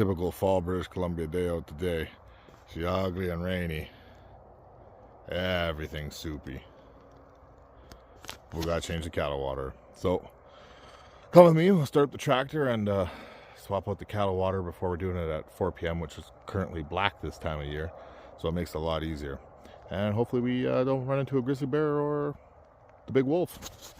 Typical fall British Columbia day out today. It's ugly and rainy. Everything's soupy. We gotta change the cattle water. So come with me, we'll start the tractor and swap out the cattle water before we're doing it at 4 p.m. which is currently black this time of year. So it makes it a lot easier. And hopefully we don't run into a grizzly bear or the big wolf.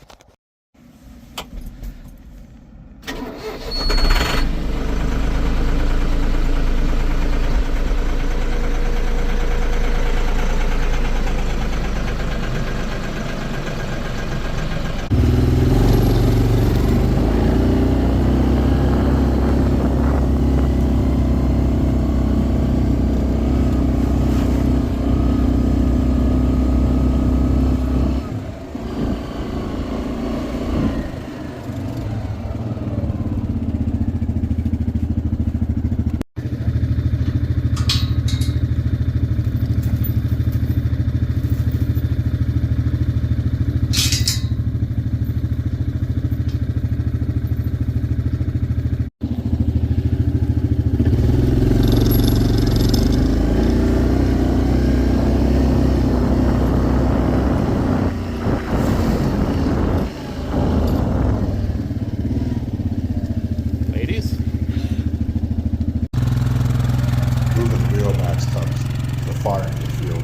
Fire in the field.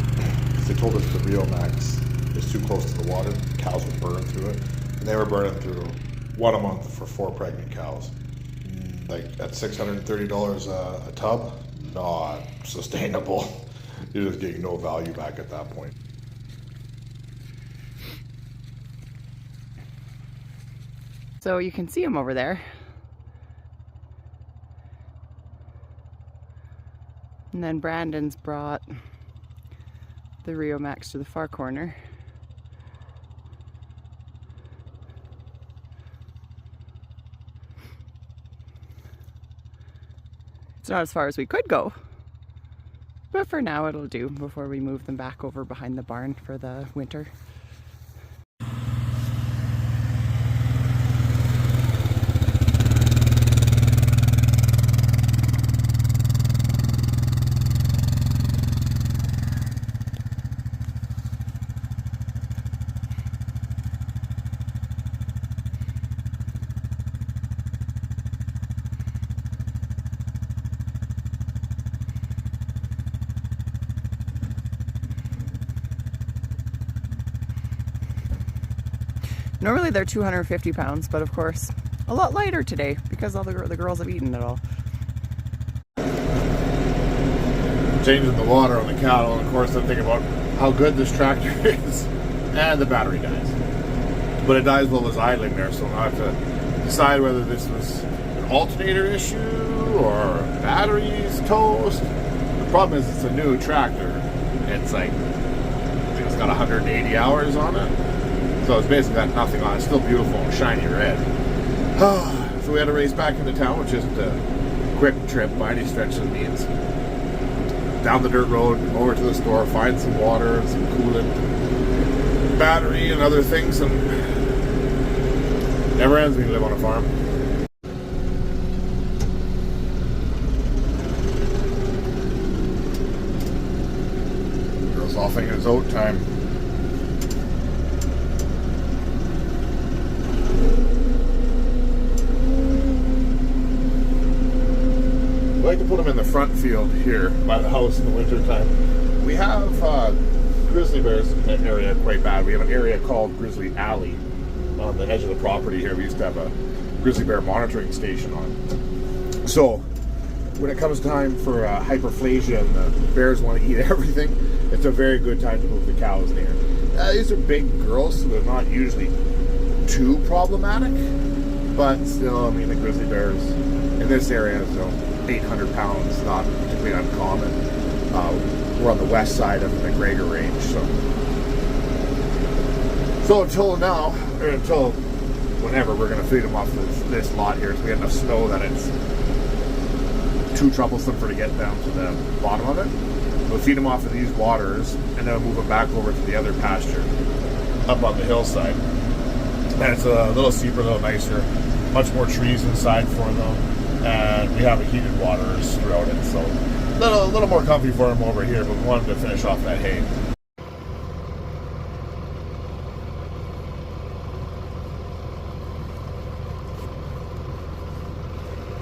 They told us the Rio Max is too close to the water. Cows would burn through it, and they were burning through one a month for 4 pregnant cows. Like at $630 a tub, not sustainable. You're just getting no value back at that point. So you can see them over there. And then Brandon's brought the Rio Max to the far corner. It's not as far as we could go, but for now it'll do before we move them back over behind the barn for the winter. Normally they're 250 pounds, but of course a lot lighter today because all the girls have eaten it all. Changing the water on the cattle, and of course I'm thinking about how good this tractor is, and the battery dies. But it dies while it's idling there, so I'll have to decide whether this was an alternator issue or batteries toast. The problem is it's a new tractor. It's like, I think it's got 180 hours on it. So it's basically got nothing on it. It's still beautiful and shiny red. So we had to race back into town, which isn't a quick trip by any stretch of the means. Down the dirt road, over to the store, find some water, some coolant, battery, and other things, and never ends when you live on a farm. Girl's off thinking it's oat time. I like to put them in the front field here by the house in the winter time. We have grizzly bears in that area quite bad. We have an area called Grizzly Alley on the edge of the property here. We used to have a grizzly bear monitoring station on. So when it comes time for hyperplasia and the bears want to eat everything, it's a very good time to move the cows near. These are big girls, so they're not usually too problematic, but still, I mean, the grizzly bears in this area, so 800 pounds, not particularly uncommon. We're on the west side of the McGregor range, so until now, or until whenever, we're going to feed them off this lot here. So we have enough snow that it's too troublesome to get down to the bottom of it. We'll feed them off of these waters, and then we'll move them back over to the other pasture up on the hillside. And it's a little steeper, a little nicer. much more trees inside for them, and we have a heated waters throughout it, so a little more comfy for them over here, but we wanted to finish off that hay.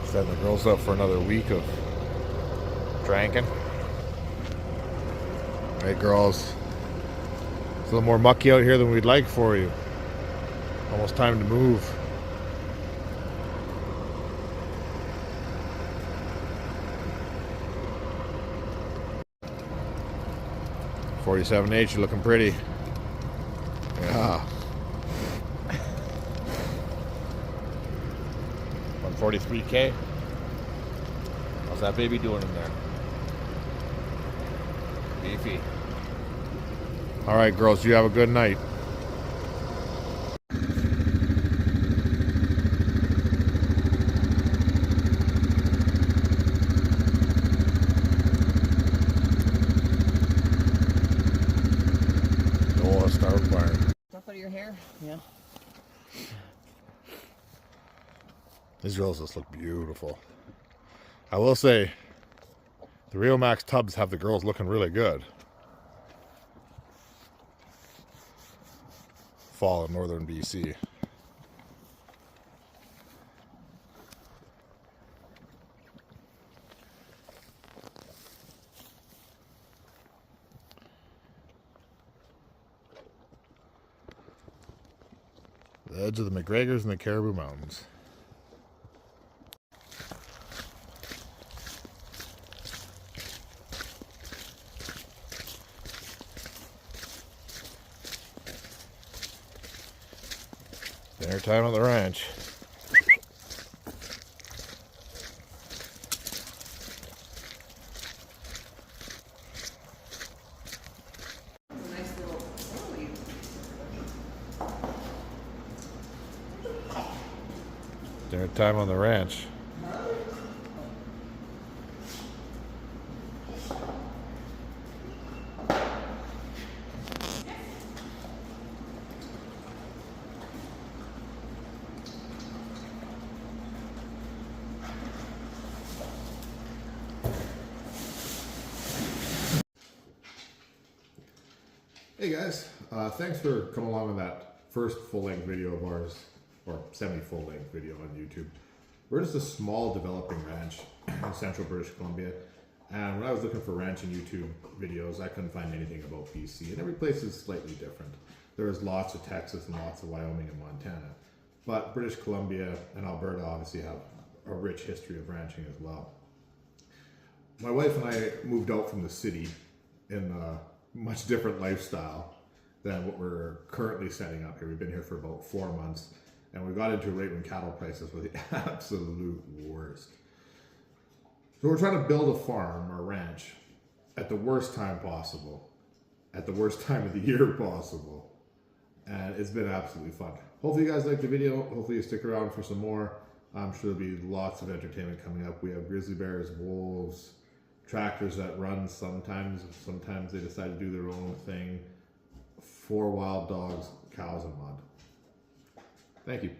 Setting the girls up for another week of drinking. Hey girls, it's a little more mucky out here than we'd like for you. Almost time to move. .47H, you're looking pretty. Yeah. 143K. How's that baby doing in there? Beefy. All right, girls, you have a good night. Oh, start barn. Stuff out of your hair? Yeah. These girls just look beautiful. I will say, the Rio Max tubs have the girls looking really good. Fall in northern BC. The edge of the McGregors and the Caribou Mountains. Dinner time on the ranch. Nice little Dinner time on the ranch. Hey guys, thanks for coming along with that first full-length video of ours, or semi-full-length video on YouTube. We're just a small developing ranch in central British Columbia, and when I was looking for ranching YouTube videos, I couldn't find anything about BC, and every place is slightly different. There's lots of Texas and lots of Wyoming and Montana, but British Columbia and Alberta obviously have a rich history of ranching as well. My wife and I moved out from the city in a much different lifestyle than what we're currently setting up here. We've been here for about 4 months, and we got into a rate when cattle prices were the absolute worst. So we're trying to build a farm or ranch at the worst time possible, at the worst time of the year possible, and it's been absolutely fun. Hopefully you guys liked the video. Hopefully you stick around for some more. I'm sure there'll be lots of entertainment coming up. We have grizzly bears, wolves, tractors that run sometimes they decide to do their own thing, 4 wild dogs, cows, and mud. Thank you.